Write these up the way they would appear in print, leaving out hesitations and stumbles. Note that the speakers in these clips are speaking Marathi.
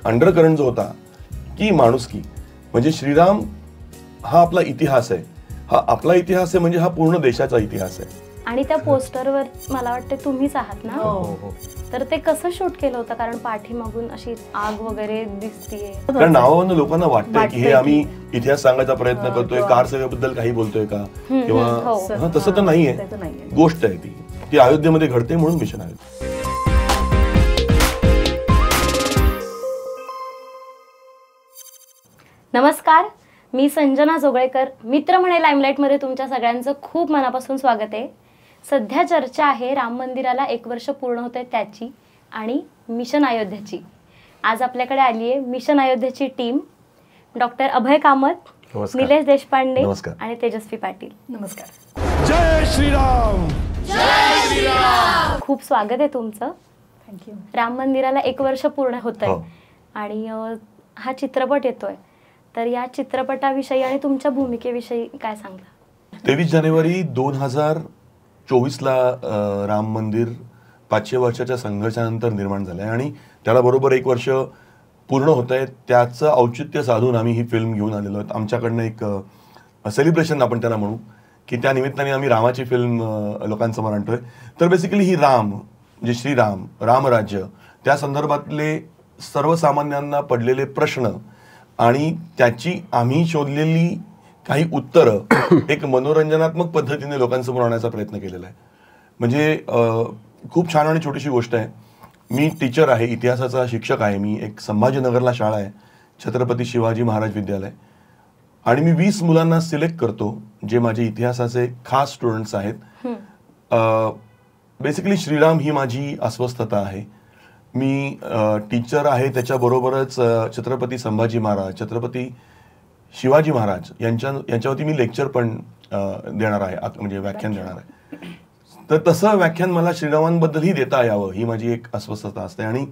अंडरकरंट जो होता की माणुसकी, म्हणजे श्रीराम हा आपला इतिहास आहे, हा आपला इतिहास आहे, म्हणजे हा पूर्ण देशाचा इतिहास आहे. आणि त्या पोस्टरवर मला वाटते तुम्हीच आहात ना. हो. तर ते कसं शूट केलं होतं, कारण पाठीमागून अशी आग वगैरे दिसतीये. कारण नावावरून लोकांना वाटतंय की हे आम्ही इतिहास सांगायचा प्रयत्न करतोय, कार सेवेबद्दल काही बोलतोय का, किंवा तसं तर नाहीये. गोष्ट आहे ती अयोध्येमध्ये घडते म्हणून मिशन आहे. नमस्कार, मी संजना जोगळेकर. मित्र म्हणे लाईमलाईटमध्ये तुमच्या सगळ्यांचं खूप मनापासून स्वागत आहे. सध्या चर्चा आहे राम मंदिराला 1 वर्ष पूर्ण होत आहे त्याची आणि मिशन अयोध्याची. आज आपल्याकडे आली आहे मिशन अयोध्याची टीम. डॉक्टर अभय कामत, निलेश देशपांडे आणि तेजस्वी पाटील. नमस्कार. जय श्रीराम. जय श्रीराम. खूप स्वागत आहे तुमचं. थँक्यू. राम मंदिराला 1 वर्ष पूर्ण होत आहे आणि हा चित्रपट येतोय, तर या चित्रपटाविषयी आणि तुमच्या भूमिकेविषयी काय सांगता? 23 जानेवारी 2024ला राम मंदिर 500 वर्षाच्या संघर्षानंतर निर्माण झालंय आणि त्याला बरोबर 1 वर्ष पूर्ण होत आहे. त्याचं औचित्य साधून आम्ही ही फिल्म घेऊन आलेलो आहोत. आमच्याकडनं एक सेलिब्रेशन आपण त्याला म्हणू की त्या निमित्ताने आम्ही रामाची फिल्म लोकांसमोर आणतोय. तर बेसिकली ही राम म्हणजे श्रीराम, रामराज्य, त्या संदर्भातले सर्वसामान्यांना पडलेले प्रश्न आणि त्याची आम्ही शोधलेली काही उत्तरं एक मनोरंजनात्मक पद्धतीने लोकांसमोर आणण्याचा प्रयत्न केलेला आहे. म्हणजे खूप छान आणि छोटीशी गोष्ट आहे. मी टीचर आहे, इतिहासाचा शिक्षक आहे. मी एक संभाजीनगरला शाळा आहे, छत्रपती शिवाजी महाराज विद्यालय, आणि मी 20 मुलांना सिलेक्ट करतो जे माझे इतिहासाचे खास स्टुडंट्स आहेत. बेसिकली श्रीराम ही माझी अस्वस्थता आहे. मी टीचर आहे, त्याच्याबरोबरच छत्रपती संभाजी महाराज, छत्रपती शिवाजी महाराज यांच्यावरती मी लेक्चर पण देणार आहे, म्हणजे व्याख्यान देणार आहे. तर तसं व्याख्यान मला श्रीरामांबद्दलही देता यावं ही माझी एक अस्वस्थता असते. आणि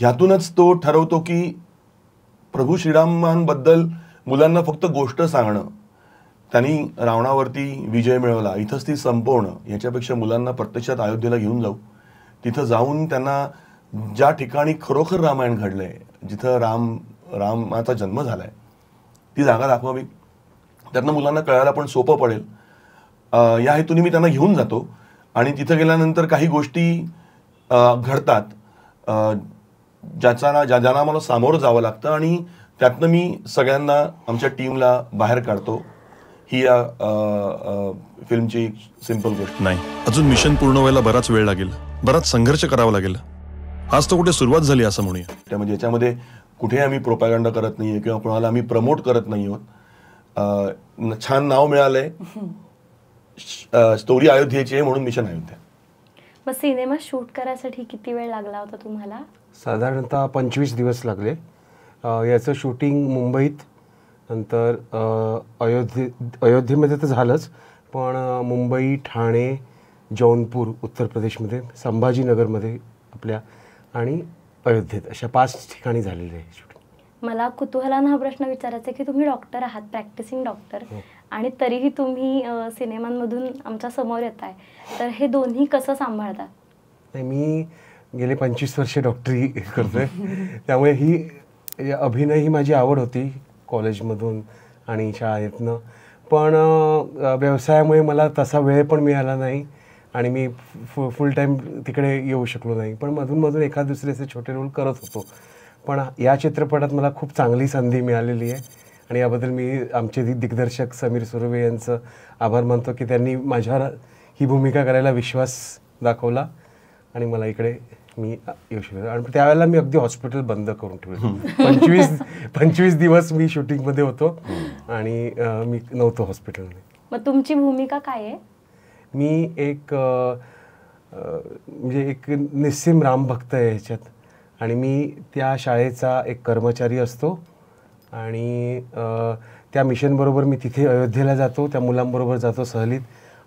ह्यातूनच तो ठरवतो की प्रभू श्रीरामांबद्दल मुलांना फक्त गोष्ट सांगणं, त्यांनी रावणावरती विजय मिळवला, इथंच ती संपवणं, याच्यापेक्षा मुलांना प्रत्यक्षात अयोध्येला घेऊन जाऊ, तिथं जाऊन त्यांना ज्या ठिकाणी खरोखर रामायण घडलंय, जिथं रामाचा जन्म झालाय, ती जागा दाखवावी. त्यातनं मुलांना कळायला पण सोपं पडेल. या हेतूने मी त्यांना घेऊन जातो आणि तिथं गेल्यानंतर काही गोष्टी घडतात ज्यांना मला सामोरं जावं लागतं आणि त्यातनं मी सगळ्यांना, आमच्या टीमला बाहेर काढतो. ही या फिल्मची सिंपल गोष्ट नाही. अजून मिशन पूर्ण व्हायला बराच वेळ लागेल, बराच संघर्ष करावा लागेल. आज तर कुठे सुरुवात झाली असं म्हणूया. त्यामध्ये याच्यामध्ये कुठे आम्ही प्रोपॅगंडा करत नाहीये किंवा कोणाला आम्ही प्रमोट करत नाही आहोत. छान नाव मिळालंय, स्टोरी अयोध्येची आहे म्हणून मिशन अयोध्या. मग सिनेमा शूट करायसाठी किती वेळ लागला होता तुम्हाला? साधारणतः 25 दिवस लागले. याचं शूटिंग मुंबईत, नंतर अयोध्येमध्ये तर झालंच, पण मुंबई, ठाणे, जौनपूर उत्तर प्रदेशमध्ये, संभाजीनगरमध्ये आपल्या, आणि अयोध्येत, अशा 5 ठिकाणी झालेलं आहे शूटिंग. मला कुतूहलानं हा प्रश्न विचारायचा की तुम्ही डॉक्टर आहात, प्रॅक्टिसिंग डॉक्टर, आणि तरीही तुम्ही सिनेमांमधून आमच्या समोर येत आहे, तर हे दोन्ही कसं सांभाळतात? नाही, मी गेले 25 वर्षे डॉक्टरी करतोय, त्यामुळे ही अभिनय ही माझी आवड होती कॉलेजमधून आणि शाळेतनं, पण व्यवसायामुळे मला तसा वेळ पण मिळाला नाही आणि मी फुल टाईम तिकडे येऊ शकलो नाही. पण मधून एखाद दुसरे असे छोटे रोल करत होतो. पण या चित्रपटात मला खूप चांगली संधी मिळालेली आहे आणि याबद्दल मी आमचे दिग्दर्शक समीर सुर्वे यांचं आभार मानतो की त्यांनी माझ्यावर ही भूमिका करायला विश्वास दाखवला आणि मला इकडे मी येऊ शकलो. आणि त्यावेळेला मी अगदी हॉस्पिटल बंद करून ठेवलं. 25 दिवस मी शूटिंगमध्ये होतो आणि मी नव्हतो हॉस्पिटलमध्ये. मग तुमची भूमिका काय आहे? मी एक म्हणजे एक निस्सीम रामभक्त आहे ह्याच्यात, आणि मी त्या शाळेचा एक कर्मचारी असतो आणि त्या मिशनबरोबर मी तिथे अयोध्येला जातो, त्या मुलांबरोबर जातो सहलीत,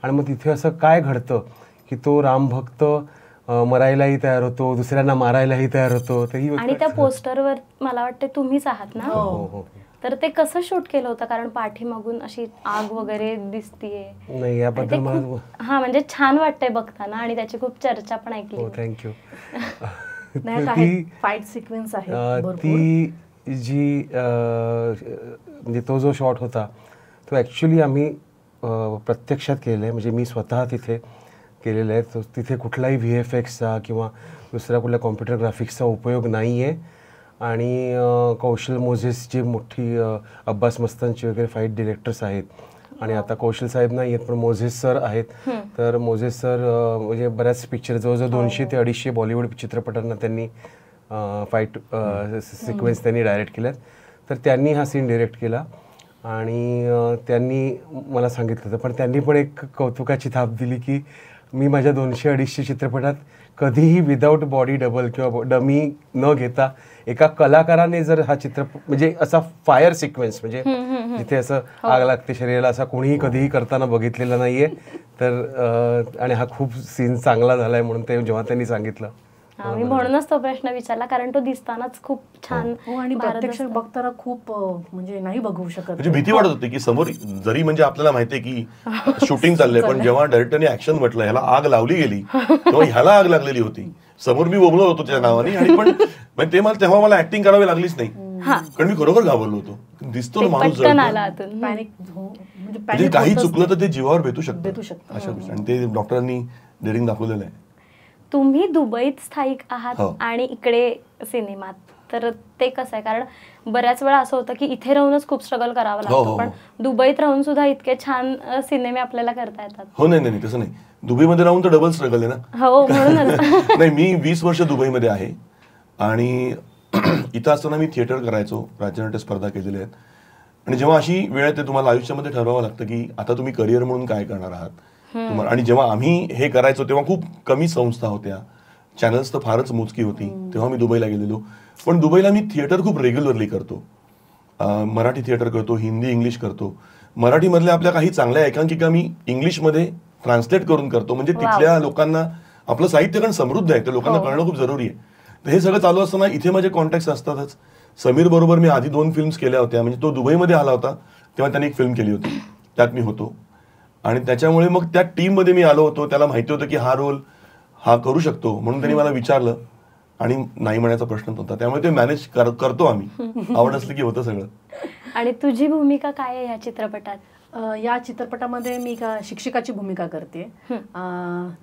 आणि मग तिथे असं काय घडतं की तो रामभक्त मरायलाही तयार होतो, दुसऱ्यांना मारायलाही तयार होतो. आणि त्या पोस्टरवर मला वाटते तुम्हीच आहात ना. हो. तर ते कसं शूट केलं होतं, कारण पाठीमागून अशी आग वगैरे दिसतीये? नाही, याबद्दल मला म्हणजे छान वाटतंय बघताना आणि त्याची खूप चर्चा पण ऐकली. थँक्यू. ती फाईट सिक्वेन्स आहे भरपूर. ती जी म्हणजे तो जो शॉट होता तो ॲक्च्युली आम्ही प्रत्यक्षात केलेला आहे. म्हणजे मी स्वतः तिथे केलेलं आहे. तो तिथे कुठलाही VFXचा किंवा दुसऱ्या कुठल्या कॉम्प्युटर ग्राफिक्सचा उपयोग नाही आहे. आणि कौशल मोझेस जी मोठी अब्बास मस्तानची वगैरे फाईट डिरेक्टर्स आहेत आणि आता कौशल साहेब नाही आहेत पण मोझेस सर आहेत. तर मोझेस सर म्हणजे बऱ्याच पिक्चर जवळजवळ 200 ते 250 बॉलिवूड चित्रपटांना त्यांनी फाईट सिक्वेन्स त्यांनी डायरेक्ट केल्यात. तर त्यांनी हा सीन डिरेक्ट केला आणि त्यांनी मला सांगितलं होतं. पण त्यांनी पण एक कौतुकाची थाप दिली की मी माझ्या 200-250 चित्रपटात कधीही विदाऊट बॉडी डबल किंवा डमी न घेता एका कलाकाराने जर हा चित्रपट म्हणजे असा फायर सिक्वेन्स म्हणजे जिथे असं आग लागते शरीराला असा कोणीही कधीही करताना बघितलेला नाहीये. तर आणि हा खूप सीन चांगला झालाय म्हणून ते जेव्हा त्यांनी सांगितलं मी म्हणूनच तो प्रश्न विचारला कारण तो दिसतानाच खूप छान. आणि प्रत्यक्ष बघताना खूप म्हणजे नाही बघू शकत. म्हणजे भीती वाटत होती की समोर जरी म्हणजे आपल्याला माहितीये की शूटिंग चाललंय पण जेव्हा डायरेक्टरने ऍक्शन म्हटलं ह्याला आग लावली गेली तेव्हा ह्याला आग लागलेली होती. समोर मी बोललो होतो त्याच्या नावाने आणि पण ते मला तेव्हा मला ऍक्टिंग करावी लागलीच नाही कारण मी खरोखर घाबरलो होतो. दिसतो ना माणूस म्हणजे काही चुकलं तर ते जीवावर बेतू शकतं अशा गोष्टी आणि ते डॉक्टरांनी डेअरिंग दाखवलेलं आहे. तुम्ही दुबईत स्थायिक आहात आणि इकडे सिनेमात. तर ते कसं आहे कारण बऱ्याच वेळा असं होतं की इथे राहूनच खूप स्ट्रगल करावं लागतं पण दुबईत राहून सुद्धा इतके छान सिनेमे आपल्याला करता येतात. हो नाही तसं नाही. दुबईमध्ये राहून तर डबल स्ट्रगल आहे ना. हो म्हणूनच नाही मी 20 वर्ष दुबईमध्ये आहे आणि इथं असताना मी थिएटर करायचो. राज्यनाट्य स्पर्धा केलेल्या आहेत आणि जेव्हा अशी वेळ येते तुम्हाला आयुष्यामध्ये ठरवावं लागतं की आता तुम्ही करिअर म्हणून काय करणार आहात. आणि जेव्हा आम्ही हे करायचो तेव्हा खूप कमी संस्था होत्या. चॅनल्स तर फारच मोजकी होती. तेव्हा मी दुबईला गेलेलो. पण दुबईला मी थिएटर खूप रेग्युलरली करतो. मराठी थिएटर करतो, हिंदी इंग्लिश करतो. मराठीमधल्या आपल्या काही चांगल्या एकांकिका मी इंग्लिशमध्ये ट्रान्सलेट करून करतो. म्हणजे तिथल्या लोकांना आपलं साहित्य कारण समृद्ध आहे ते लोकांना कळणं खूप जरुरी आहे. तर हे सगळं चालू असताना इथे माझे कॉन्टॅक्ट्स असतातच. समीर बरोबर मी आधी 2 फिल्म्स केल्या होत्या. म्हणजे तो दुबईमध्ये आला होता तेव्हा त्याने एक फिल्म केली होती त्यात मी होतो आणि त्याच्यामुळे मग त्या टीममध्ये मी आलो होतो. त्याला माहिती होतं की हा रोल हा करू शकतो म्हणून त्यांनी मला विचारलं आणि नाही म्हणायचा प्रश्न नव्हता. त्यामुळे ते मॅनेज करतो आम्ही. आवड असली की होतं सगळं. आणि तुझी भूमिका काय आहे या चित्रपटात? या चित्रपटामध्ये मी एका शिक्षिकाची भूमिका करते.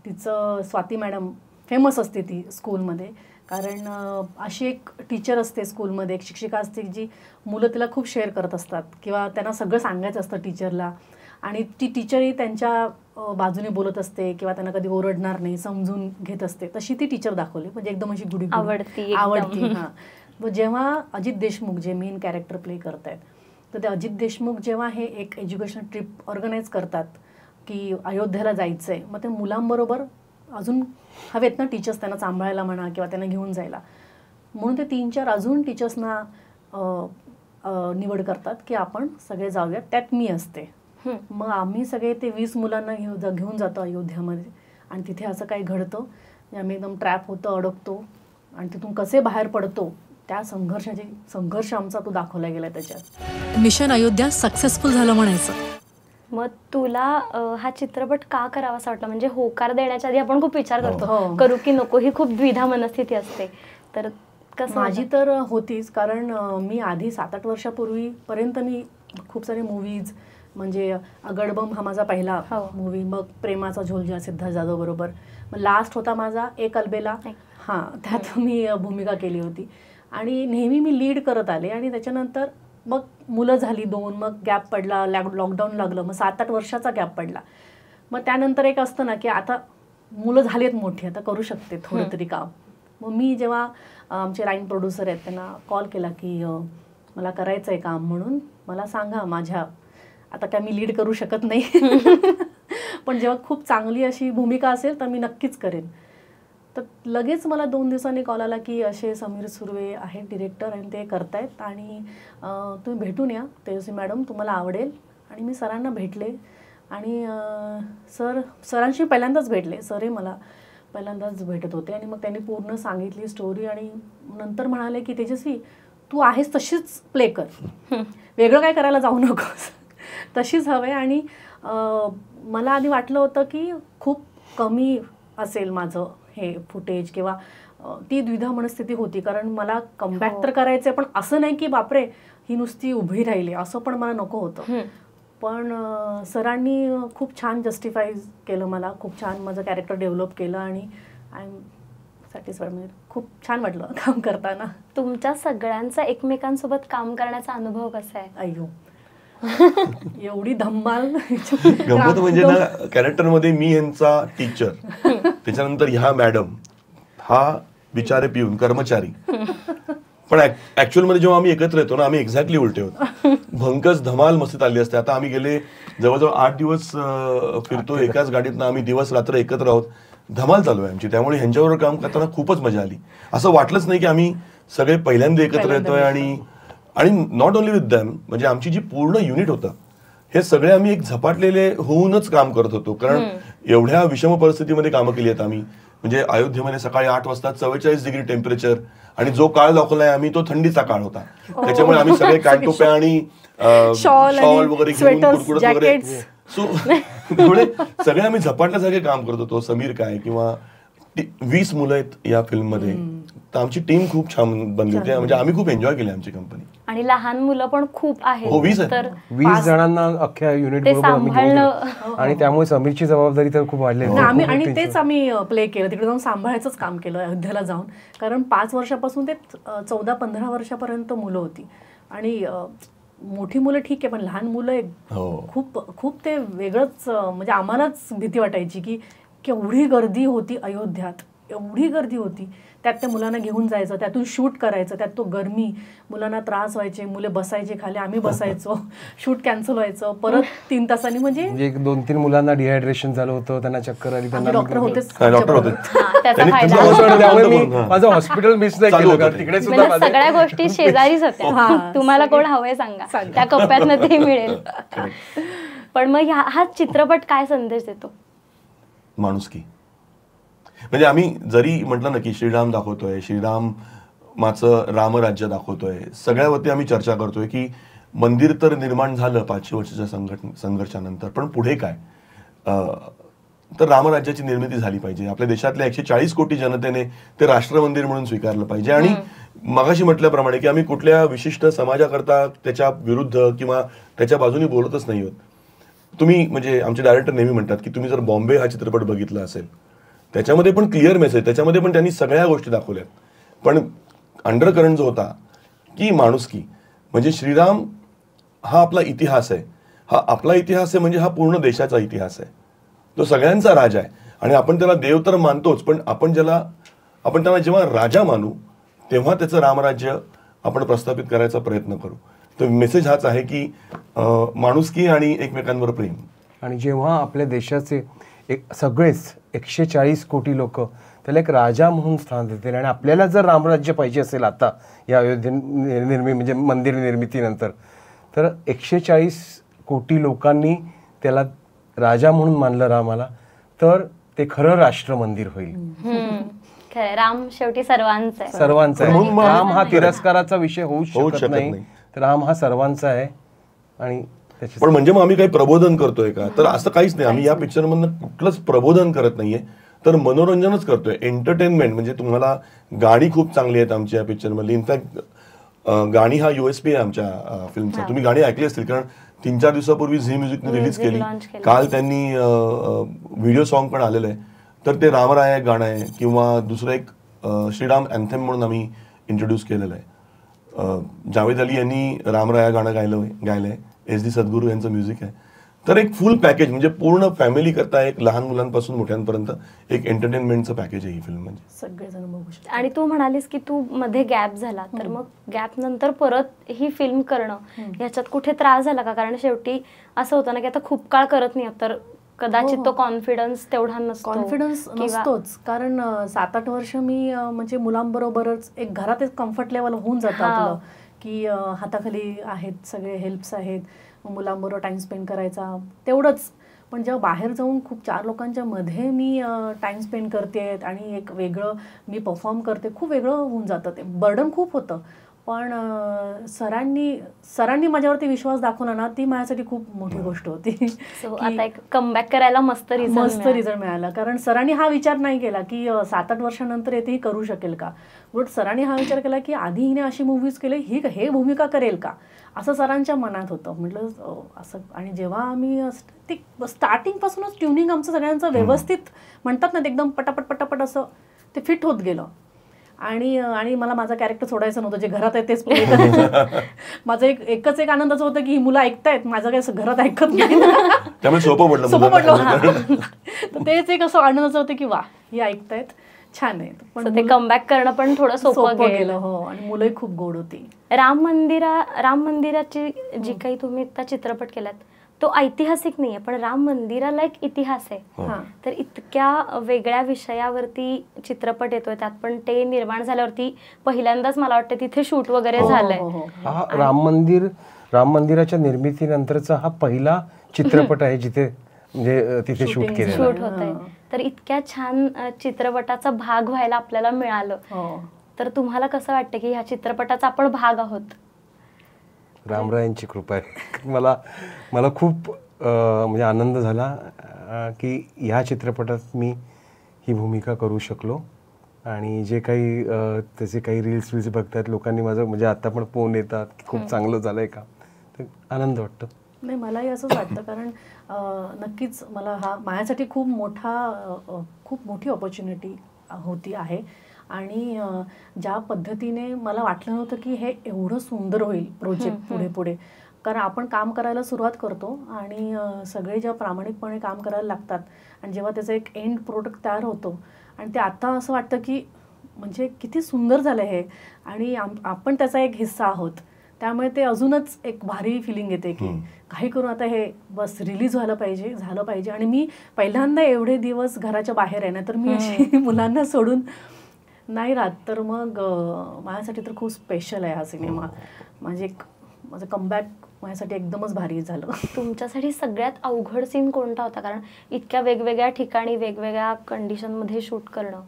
तिचं स्वाती मॅडम फेमस असते ती स्कूलमध्ये कारण अशी एक टीचर असते स्कूलमध्ये एक शिक्षिका असते जी मुलं तिला खूप शेअर करत असतात किंवा त्यांना सगळं सांगायचं असतं टीचरला आणि ती टीचरही त्यांच्या बाजूने बोलत असते किंवा त्यांना कधी ओरडणार नाही समजून घेत असते. तशी ती टीचर दाखवली म्हणजे एकदम अशी गुडी आवडती. हां जेव्हा अजित देशमुख जे मेन कॅरेक्टर प्ले करतायत तर ते अजित देशमुख जेव्हा हे एक एज्युकेशन ट्रिप ऑर्गनाईज करतात की अयोध्येला जायचं आहे मग ते मुलांबरोबर अजून हवेत ना टीचर्स त्यांना सांभाळायला म्हणा किंवा त्यांना घेऊन जायला म्हणून ते 3-4 अजून टीचर्सना निवड करतात की आपण सगळे जाऊयात. त्यात मी असते. मग आम्ही सगळे ते 20 मुलांना घेऊन जातो अयोध्यामध्ये आणि तिथे असं काही घडतं आम्ही एकदम ट्रॅप होतो अडकतो आणि तिथून कसे बाहेर पडतो त्या संघर्ष आमचा तो दाखवला गेला त्याच्यात. मिशन अयोध्या सक्सेसफुल झालं म्हणायचं. मग तुला हा चित्रपट का करावासा वाटला? म्हणजे होकार देण्याच्या आधी आपण खूप विचार करतो करू की नको ही खूप द्विधा मनस्थिती असते. तर कसं? माझी तर होतीच कारण मी आधी 7-8 वर्षापूर्वीपर्यंत मी खूप सारे मूवीज म्हणजे अगडबम हा माझा पहिला मूवी मग प्रेमाचा झोलजा सिद्धार्थ जाधव बरोबर मग लास्ट होता माझा एक अलबेला त्यात मी भूमिका केली होती आणि नेहमी मी लीड करत आले आणि त्याच्यानंतर मग मुलं झाली 2 मग गॅप पडला लॉकडाऊन लागलं मग 7-8 वर्षाचा गॅप पडला. मग त्यानंतर एक असतं ना की आता मुलं झालेत मोठी आता करू शकते थोडं तरी काम. मग मी जेव्हा आमचे लाईन प्रोड्युसर आहेत त्यांना कॉल केला की मला करायचं आहे काम म्हणून मला सांगा माझ्या आता काय मी लीड करू शकत नाही पण जेव्हा खूप चांगली अशी भूमिका असेल तर मी नक्कीच करेन. तर लगेच मला 2 दिवसांनी कॉल आला की असे समीर सुर्वे आहेत डिरेक्टर आणि ते करतायत आणि तुम्ही भेटून या तेजस्वी मॅडम तुम्हाला आवडेल. आणि मी सरांना भेटले आणि सरांशी पहिल्यांदाच भेटले. सरही मला पहिल्यांदाच भेटत होते आणि मग त्यांनी पूर्ण सांगितली स्टोरी आणि नंतर म्हणाले की तेजस्वी तू आहेस तशीच प्ले कर वेगळं काय करायला जाऊ नकोस तशीच हवे. आणि मला आधी वाटलं होतं की खूप कमी असेल माझं हे फुटेज किंवा ती द्विधा मनस्थिती होती, कारण मला कमबॅक तर करायचंय, पण असं नाही की बापरे ही नुसती उभी राहिली असं पण मला नको होतं. पण सरांनी खूप छान जस्टिफाय केलं मला, खूप छान माझं कॅरेक्टर डेव्हलप केलं आणि आय एम सॅटिस्फाईड. म्हणजे खूप छान वाटलं काम करताना. तुमच्या सगळ्यांचा एकमेकांसोबत काम करण्याचा अनुभव कसा आहे? अय्यो एवढी धम्माल. गंमत म्हणजे ना, कॅरेक्टर मध्ये मी यांचा टीचर, त्याच्यानंतर ह्या मॅडम, हा बिचारे पिऊन कर्मचारी. पण ऍक्च्युअल मध्ये जेव्हा आम्ही एकत्र येतो ना, आम्ही एक्झॅक्टली उलटे होतो. भंकस धमाल मस्तीत आली असते. आता आम्ही गेले जवळजवळ 8 दिवस फिरतो एकाच गाडीतनं, आम्ही दिवस रात्र एकत्र आहोत, धमाल चालू आहे आमची. त्यामुळे ह्यांच्याबरोबर काम करताना खूपच मजा आली. असं वाटलंच नाही की आम्ही सगळे पहिल्यांदा एकत्र येतोय. आणि नॉट ओन्ली विथ दॅम, म्हणजे आमची जी पूर्ण युनिट होतं हे सगळे आम्ही एक झपाटलेले होऊनच काम करत होतो. कारण एवढ्या विषम परिस्थितीमध्ये कामं केली आहेत आम्ही. म्हणजे अयोध्येमध्ये सकाळी 8 वाजता 44 डिग्री टेम्परेचर, आणि जो काळ दाखवलाय आम्ही तो थंडीचा काळ होता. त्याच्यामुळे आम्ही सगळे कानटोप्या आणि शॉल वगैरे घेऊन, कुडकुडत वगैरे, सो त्यामुळे सगळे आम्ही झपाटल्यासारखे काम करत होतो. समीर काय, किंवा 20 मुलं आहेत या फिल्म मध्ये, तर आमची टीम खूप छान बनली होती. म्हणजे आम्ही खूप एन्जॉय केली आमची कंपनी. आणि लहान मुलं पण खूप आहेत. 20 जणांना अख्ख्या युनिट बरोबर आम्ही घेऊन, आणि त्यामुळे समीरची जबाबदारी तर खूप वाढली. आणि तेच आम्ही प्ले केलं, तिकडे जाऊन सांभाळायचंच काम केलं अयोध्येला जाऊन. कारण 5 वर्षापासून ते 14-15 वर्षापर्यंत मुलं होती. आणि मोठी मुलं ठीक आहे, पण लहान मुलं खूप खूप ते वेगळंच. म्हणजे आम्हालाच भीती वाटायची की केवढी गर्दी होती अयोध्यात, एवढी गर्दी होती. त्यात त्या मुलांना घेऊन जायचं, त्यातून शूट करायचं, त्यात तो गरमी, मुलांना त्रास व्हायचे, मुले बसायचे खाली, आम्ही बसायचो, शूट कॅन्सल व्हायचं परत 3 तासांनी. म्हणजे 2-3 मुलांना डिहायड्रेशन झालं होतं, त्यांना चक्कर आली, त्यांना डॉक्टर होतेच. त्यामुळे मी माझं हॉस्पिटल मिस नाही केलं तिकडे सुद्धा. सगळ्या गोष्टी शेजारीच होत्या. तुम्हाला कोण हवंय सांगा, त्या कप्प्यातनं ते मिळेल. पण मग हा चित्रपट काय संदेश देतो? माणुसकी. म्हणजे आम्ही जरी म्हटलं ना की श्रीराम दाखवतोय, श्रीरामाचं रामराज्य दाखवतोय, सगळ्यावरती आम्ही चर्चा करतोय की मंदिर तर निर्माण झालं 500 वर्षाच्या संघर्षानंतर, पण पुढे काय? तर रामराज्याची निर्मिती झाली पाहिजे. आपल्या देशातल्या 140 कोटी जनतेने ते राष्ट्र मंदिर म्हणून स्वीकारलं पाहिजे. आणि मगाशी म्हटल्याप्रमाणे की आम्ही कुठल्या विशिष्ट समाजाकरता त्याच्या विरुद्ध किंवा त्याच्या बाजूने बोलतच नाही आहोत. तुम्ही म्हणजे आमचे डायरेक्टर नेहमी म्हणतात की तुम्ही जर बॉम्बे हा चित्रपट बघितला असेल, त्याच्यामध्ये पण क्लिअर मेसेज, त्याच्यामध्ये पण त्यांनी सगळ्या गोष्टी दाखवल्यात. पण अंडरकरंट जो होता की माणुसकी, म्हणजे श्रीराम हा आपला इतिहास आहे, हा आपला इतिहास आहे, म्हणजे हा पूर्ण देशाचा इतिहास आहे. तो सगळ्यांचा राजा आहे. आणि आपण त्याला देव तर मानतोच, पण आपण त्याला जेव्हा राजा मानू तेव्हा त्याचं रामराज्य आपण प्रस्थापित करायचा प्रयत्न करू. तर मेसेज हाच आहे की माणुसकी आणि एकमेकांवर प्रेम. आणि जेव्हा आपल्या देशाचे सगळेच 140 कोटी लोक त्याला एक राजा म्हणून स्थान देतील, आणि आपल्याला जर रामराज्य पाहिजे असेल आता या अयोध्ये म्हणजे मंदिर निर्मितीनंतर, तर 140 कोटी लोकांनी त्याला राजा म्हणून मानलं रामाला, तर ते खरं राष्ट्र मंदिर होईल. राम शेवटी सर्वांचा आहे. राम हा तिरस्काराचा विषय होऊ शकत नाही. राम हा सर्वांचा आहे. आणि पण म्हणजे मग आम्ही काही प्रबोधन करतोय का? तर असं काहीच नाही. आम्ही या पिक्चर मधनं कुठलंच प्रबोधन करत नाहीये, तर मनोरंजनच करतोय, एंटरटेनमेंट. म्हणजे तुम्हाला गाणी खूप चांगली आहेत आमच्या या पिक्चर मधली. इनफॅक्ट गाणी हा USP आहे आमच्या फिल्मचा. तुम्ही गाणी ऐकली असतील, कारण 3-4 दिवसापूर्वी झी म्युझिकने रिलीज केली. काल त्यांनी व्हिडिओ सॉन्ग पण आलेलं आहे. तर ते रामराया गाणं आहे, किंवा दुसरं एक श्रीराम अँथेम म्हणून आम्ही इंट्रोड्यूस केलेलं आहे. जावेद अली यांनी रामराया गाणं गायलंय. SD सद्गुरू यांचं म्युझिक आहे. तर एक फुल पॅकेज, म्हणजे पूर्ण फॅमिली करता एक लहान मुलांपासून मोठ्यांपर्यंत एक एंटरटेनमेंटचं पॅकेज आहे ही फिल्म. म्हणजे सगळेजण बघू शकतात. आणि तू म्हणालीस की तू मध्ये गॅप झाला, तर मग गॅप नंतर परत ही फिल्म करणं याच्यात कुठे त्रास झाला का? कारण शेवटी असं होतं ना की आता खूप काळ करत नाही, तर कदाचित तो कॉन्फिडन्स तेवढा नसतो. कॉन्फिडन्स नसतोच, कारण 7-8 वर्ष मी म्हणजे मुलांबरोबरच एक घरात एक कम्फर्ट लेवल होऊन जातं आपलं, की हाताखाली आहेत सगळे, हेल्प्स आहेत, मुलांबरोबर टाइम स्पेंड करायचा तेवढंच. पण जेव्हा बाहेर जाऊन खूप 4 लोकांच्या मध्ये मी टाइम स्पेंड करते आणि एक वेगळं मी परफॉर्म करते, खूप वेगळं होऊन जातं. ते बर्डन खूप होतं. पण सरांनी माझ्यावरती विश्वास दाखवला ना, ती माझ्यासाठी खूप मोठी गोष्ट होती. आता एक कमबॅक करायला मस्त रिझल्ट मिळाला. कारण सरांनी हा विचार नाही केला की 7-8 वर्षानंतर येथे ही करू शकेल का. उलट सरांनी हा विचार केला की आधी हिने अशी मूव्हीज केले, हे भूमिका करेल का, असं सरांच्या मनात होतं. म्हटलं असं. आणि जेव्हा आम्ही ते स्टार्टिंगपासूनच ट्युनिंग आमचं सगळ्यांचं व्यवस्थित म्हणतात ना, ते एकदम पटापट असं ते फिट होत गेलं. आणि मला माझा कॅरेक्टर सोडायचं नव्हतं, जे घरात आहे तेच माझं एकच आनंदाचं होतं की ही मुलं ऐकतायत, माझं काही घरात ऐकत नाही, त्यामुळे सोपं पडलं. तर तेच एक असं आनंदाचं होतं की वा, ही ऐकतायत, छान आहे. पण ते कमबॅक करणं पण थोडं सोपं गेलं. हो, आणि मुलंही खूप गोड होती. राम मंदिराची जी काही तुम्ही आता चित्रपट केलात तो ऐतिहासिक नाहीये, पण राम मंदिराला एक इतिहास आहे. तर इतक्या वेगळ्या विषयावरती चित्रपट येतोय, त्यात पण ते निर्माण झाल्यावरती पहिल्यांदाच मला वाटतं तिथे शूट वगैरे झालंय. राम मंदिराच्या निर्मितीनंतरचा हा पहिला चित्रपट आहे जिथे म्हणजे तिथे शूट होत आहे. तर इतक्या छान चित्रपटाचा भाग व्हायला आपल्याला मिळालं. तर तुम्हाला कसं वाटतं की ह्या चित्रपटाचा आपण भाग आहोत? रामरायांची कृपा आहे. मला खूप म्हणजे आनंद झाला की ह्या चित्रपटात मी ही भूमिका करू शकलो. आणि जे काही त्याचे काही रील्स बघतात लोकांनी, माझं म्हणजे आता पण फोन येतात की खूप चांगलं झालंय का, तर आनंद वाटतो. नाही, मलाही असंच वाटतं. कारण नक्कीच मला हा माझ्यासाठी खूप मोठी ऑपॉर्च्युनिटी होती आहे. आणि ज्या पद्धतीने मला वाटलं नव्हतं की हे एवढं सुंदर होईल प्रोजेक्ट पुढे. कारण आपण काम करायला सुरुवात करतो आणि सगळे जेव्हा प्रामाणिकपणे काम करायला लागतात आणि जेव्हा त्याचं एक एंड प्रोडक्ट तयार होतो आणि ते आता असं वाटतं की म्हणजे किती सुंदर झालं हे, आणि आपण त्याचा एक हिस्सा आहोत, त्यामुळे ते अजूनच एक भारी फिलिंग येते की काही करून आता हे बस रिलीज झालं पाहिजे. आणि मी पहिल्यांदा एवढे दिवस घराच्या बाहेर आहे ना, तर मी अशी मुलांना सोडून नाही राहत. तर मग माझ्यासाठी तर खूप स्पेशल आहे हा सिनेमा. माझं कमबॅक माझ्यासाठी एकदमच भारी झालं. तुमच्यासाठी सगळ्यात अवघड सीन कोणता होता? कारण इतक्या वेगवेगळ्या ठिकाणी वेगवेगळ्या कंडिशनमध्ये शूट करणं,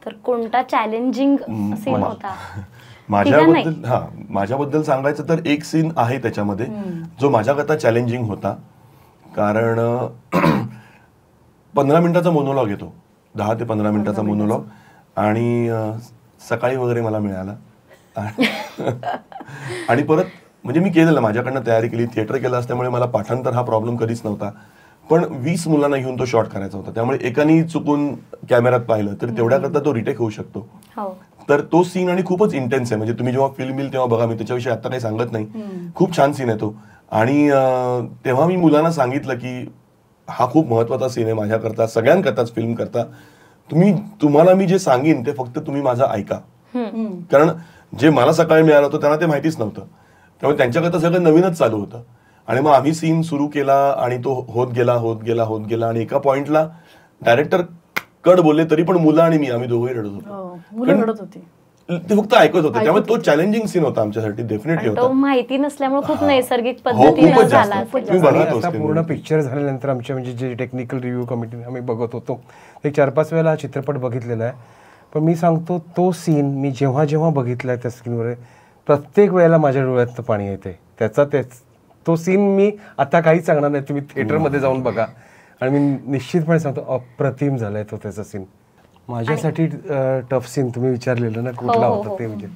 तर कोणता चॅलेंजिंग सीन होता? माझ्याबद्दल सांगायचं तर एक सीन आहे त्याच्यामध्ये जो माझ्याकरता चॅलेंजिंग होता. कारण 15 मिनिटाचा मोनोलॉग येतो, 10 ते 15 मिनिटाचा मोनोलॉग, आणि सकाळी वगैरे मला मिळाला. आणि परत म्हणजे मी केलेलं, माझ्याकडनं तयारी केली, थिएटर केलं असल्यामुळे मला पाठांतर हा प्रॉब्लेम कधीच नव्हता. पण 20 मुलांना घेऊन तो शॉट करायचा होता, त्यामुळे एकानी चुकून कॅमेऱ्यात पाहिलं तर तेवढ्याकरता तो रिटेक होऊ शकतो. तर तो सीन आणि खूपच इंटेन्स आहे. म्हणजे तुम्ही जेव्हा फिल्म येईल तेव्हा बघा, मी त्याच्याविषयी आता काही सांगत नाही, खूप छान सीन आहे तो. आणि तेव्हा मी मुलांना सांगितलं की हा खूप महत्वाचा सीन आहे माझ्याकरता, सगळ्यांकरताच, फिल्म करता. तुम्हाला मी जे सांगेन ते फक्त तुम्ही माझं ऐका. कारण जे मला सकाळी मिळालं होतं त्यांना ते माहितीच नव्हतं, त्यामुळे त्यांच्याकरता सगळं नवीनच चालू होतं. आणि मग आम्ही सीन सुरू केला आणि तो होत गेला आणि एका पॉइंटला डायरेक्टर कट बोलले तरी पण मुलं आणि मी आम्ही दोघंही रडत होतो. ते फक्त ऐकत होते, त्यामुळे तो चॅलेंजिंग सीन होता आमच्यासाठी, डेफिनेटली होता. माहिती नसल्यामुळे खूप नैसर्गिक पद्धतीने झाला. पूर्ण पिक्चर झाल्यानंतर आमच्या म्हणजे जे टेक्निकल रिव्ह्यू कमिटी आम्ही बघत होतो, एक 4-5 वेळेला हा चित्रपट बघितलेला आहे. पण मी सांगतो, तो सीन मी जेव्हा बघितलाय त्या स्क्रीनवर, प्रत्येक वेळेला माझ्या डोळ्यात पाणी येते. तो सीन मी आता काहीच सांगणार नाही, तुम्ही थिएटरमध्ये जाऊन बघा. आणि मी निश्चितपणे सांगतो, अप्रतिम झालाय तो त्याचा सीन. माझ्यासाठी टफ सीन तुम्ही विचारलेलं ना कुठला होता ते, म्हणजे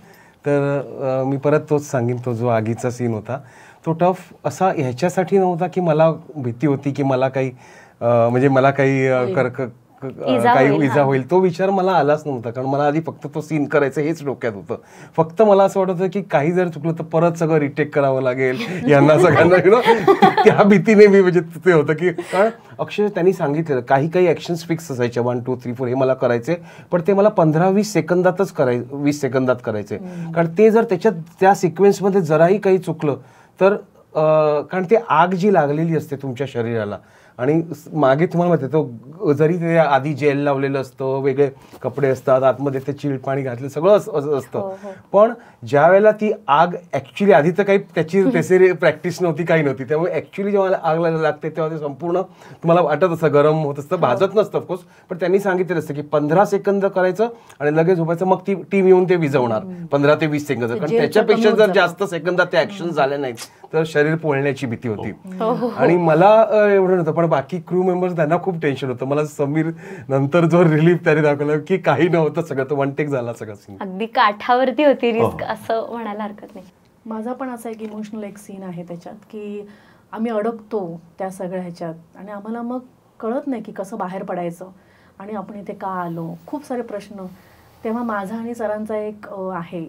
तर मी परत तोच सांगेन, तो जो आगीचा सीन होता तो टफ असा ह्याच्यासाठी नव्हता की मला भीती होती की मला काही म्हणजे मला काही इजा होईल, तो विचार मला आलाच नव्हता. कारण मला आधी फक्त तो सीन करायचं हेच डोक्यात होतं. फक्त मला असं वाटत होतं की काही जर चुकलं तर परत सगळं रिटेक करावं लागेल यांना सगळ्यांना, त्या भीतीने मी म्हणजे ते होतं की, कारण अक्षय त्यांनी सांगितलेलं काही ॲक्शन्स फिक्स असायच्या 1, 2, 3, 4 हे मला करायचे, पण ते मला 15-20 सेकंदातच 20 सेकंदात करायचे. कारण ते जर त्या सिक्वेन्समध्ये जराही काही चुकलं तर, कारण ते आग जी लागलेली असते तुमच्या शरीराला आणि मागे तुम्हाला माहिती तो जरी ते आधी जेल लावलेलं असतं, वेगळे कपडे असतात, आतमध्ये ते चिल्ड पाणी घातलं, सगळं असतं, पण ज्या वेळेला ती आग ऍक्च्युली, आधी तर काही त्याची प्रॅक्टिस नव्हती, काही नव्हती, त्यामुळे ऍक्च्युली जेव्हा आग लागते तेव्हा ते संपूर्ण तुम्हाला वाटत असतं गरम होत असतं, भाजत नसतं ऑफकोर्स, पण त्यांनी सांगितलेलं असतं की 15 सेकंद करायचं आणि लगेच झोपायचं, मग ती टीम येऊन ते विझवणार 15 ते 20 सेकंद, कारण त्याच्यापेक्षा जर जास्त सेकंदात ते ऍक्शन झाले नाहीत तर शरीर पोळण्याची भीती होती. आणि मला एवढं नव्हतं, पण बाकी क्रू मेंबर्स त्यांना खूप टेन्शन होतं. मला समीर नंतर जो रिलीफ त्याने दाखवला की काही नव्हतं, सगळं तो वन टेक झाला सगळं सीन. अगदी काठावरती होती रिस्क असं म्हणायला हरकत नाही. माझा पण असा एक इमोशनल एक सीन आहे त्याच्यात की आम्ही अडकतो त्या सगळ्या ह्याच्यात आणि आम्हाला मग कळत नाही की कसं बाहेर पडायचं आणि आपण इथे का आलो, खूप सारे प्रश्न. तेव्हा माझा आणि सरांचा एक आहे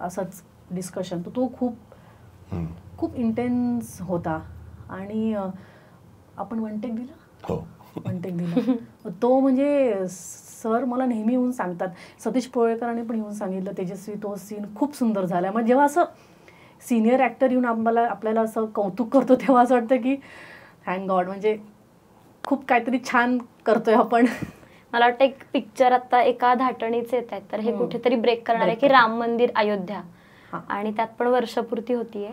असंच डिस्कशन, तो खूप इंटेन्स होता आणि आपण वन टेक दिला, वन टेक दिला. तो म्हणजे सर मला नेहमी येऊन सांगतात, सतीश पोळेकरांनी पण येऊन सांगितलं, तेजस्वी तो सीन खूप सुंदर झाला. मग जेव्हा असं सिनियर ॲक्टर येऊन आपल्याला असं कौतुक करतो तेव्हा असं वाटतं की थँक गॉड, म्हणजे खूप काहीतरी छान करतोय आपण. मला वाटतं एक पिक्चर आता एका धाटणीच येत आहेत, तर हे कुठेतरी ब्रेक करणार आहे की राम मंदिर अयोध्या, आणि त्यात पण वर्षपूर्ती होतीये,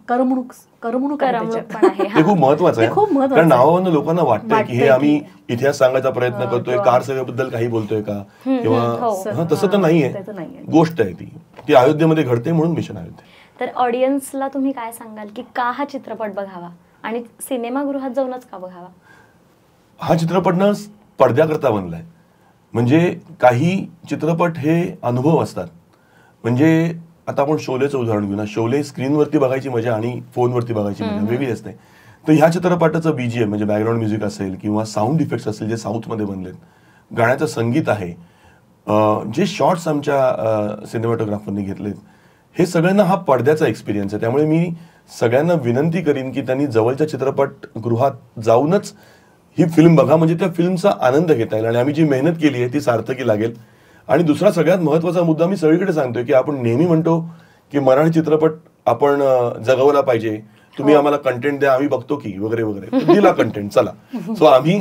करमणूक पण आहे. ते खूप महत्वाचं आहे, कारण नावावरून लोकांना वाटतंय की हे आम्ही इतिहास सांगायचा प्रयत्न करतोय, कार सेवेबद्दल काही बोलतोय का, किंवा तसं तर नाहीये, गोष्ट आहे ती अयोध्येमध्ये घडते म्हणून मिशन अयोध्या. तर ऑडियन्सला तुम्ही काय सांगाल की का हा चित्रपट बघावा आणि सिनेमागृहात जाऊनच का बघावा? हा चित्रपट ना पडद्याकरता बनलाय. म्हणजे काही चित्रपट हे अनुभव असतात. म्हणजे आता आपण शोलेचं उदाहरण घेऊ ना, शोले स्क्रीनवरती बघायची मजा आणि फोनवरती बघायची मजा वेगळी असते. तर ह्या चित्रपटाचं बीजीएम म्हणजे बॅकग्राऊंड म्युझिक असेल किंवा साऊंड इफेक्ट्स असेल जे साऊथमध्ये बनलेत, गाण्याचं संगीत आहे, जे शॉर्ट्स आमच्या सिनेमॅटोग्राफरनी घेतलेत, हे सगळ्यांना हा पडद्याचा एक्सपिरियन्स आहे. त्यामुळे मी सगळ्यांना विनंती करीन की त्यांनी जवळच्या चित्रपटगृहात जाऊनच ही फिल्म बघा, म्हणजे त्या फिल्मचा आनंद घेता येईल आणि आम्ही जी मेहनत केली आहे ती सार्थकी लागेल. आणि दुसरा सगळ्यात महत्वाचा मुद्दा मी सगळीकडे सांगतोय की आपण नेहमी म्हणतो की मराठी चित्रपट आपण जगवला पाहिजे, तुम्ही आम्हाला कंटेंट द्या, आम्ही बघतो की वगैरे वगैरे, दिला कंटेंट, चला. सो आम्ही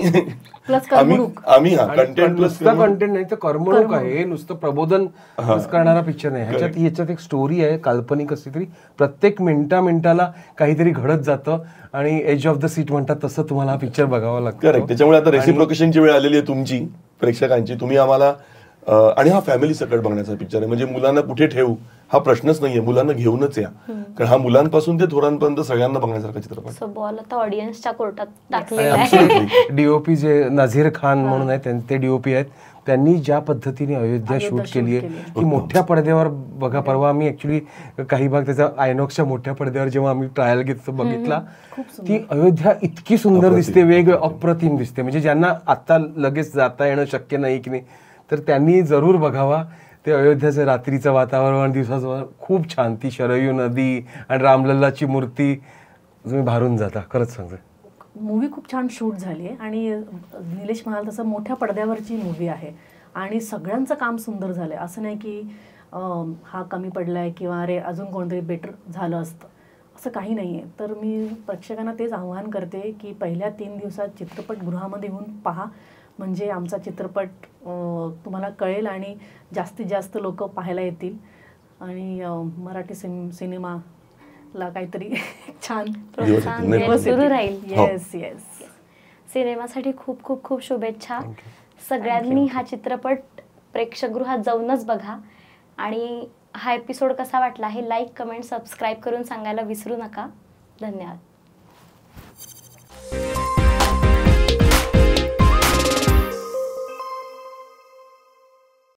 कंटेंट प्लस कंटेंट नाही तर करमणूक आहे, नुसतं प्रबोधन करणारा पिक्चर नाही. ह्याच्यात एक स्टोरी आहे, काल्पनिक असली तरी प्रत्येक मिनिटाला काहीतरी घडत जातं आणि एज ऑफ द सीट म्हणतात तसं तुम्हाला हा पिक्चर बघावा लागतो. करेक्ट. त्याच्यामुळे आता रेसिप्रोकेशनची वेळ आलेली आहे तुमची, प्रेक्षकांची. तुम्ही आम्हाला, आणि हा फॅमिली सकट बघण्याचा पिक्चर आहे, म्हणजे मुलांना कुठे ठेवू हा प्रश्नच नाहीये, मुलांना घेऊनच या, कारण हा मुलांपासून ते थोरांपर्यंत सगळ्यांना बघण्यासारखा चित्रपट. बॉल आता ऑडियन्सच्या कोर्टात टाकलेला आहे. डीओपी जे नझीर खान म्हणून आहेत, ते डीओपी आहेत, त्यांनी ज्या पद्धतीने अयोध्या शूट केली आहे की मोठ्या पडद्यावर बघा. परवा आम्ही ऍक्च्युली काही भाग त्याचा आयनॉक्सच्या मोठ्या पडद्यावर जेव्हा आम्ही ट्रायल बघितला, ती अयोध्या इतकी सुंदर दिसते, वेगळं अप्रतिम दिसते. म्हणजे ज्यांना आता लगेच जाता येणं शक्य नाही की नाही, तर त्यांनी जरूर बघावा. ते अयोध्याचं रात्रीचं वातावरण, दिवसाचं खूप छान, ती शरयू नदी आणि रामलल्लाची मूर्ती, तुम्ही भारून जाता, खरंच सांगतो. मूवी खूप छान शूट झाली आहे आणि निलेश म्हणाल तसं मोठ्या पडद्यावरची मूवी आहे आणि सगळ्यांचं काम सुंदर झालं आहे. असं नाही की हा कमी पडला आहे किंवा अरे अजून कोणतरी बेटर झालं असतं, असं काही नाही आहे. तर मी प्रेक्षकांना तेच आव्हान करते की पहिल्या 3 दिवसात चित्रपटगृहामध्ये येऊन पहा, म्हणजे आमचा चित्रपट तुम्हाला कळेल आणि जास्तीत जास्त लोक पाहायला येतील आणि मराठी सिनेमाला काहीतरी छान सुरू राहील. Yes yes. सिनेमासाठी खूप खूप खूप शुभेच्छा. सगळ्यांनी हा चित्रपट प्रेक्षकगृहात जाऊनच बघा आणि हा एपिसोड कसा वाटला हे लाईक, कमेंट, सबस्क्राईब करून सांगायला विसरू नका. धन्यवाद.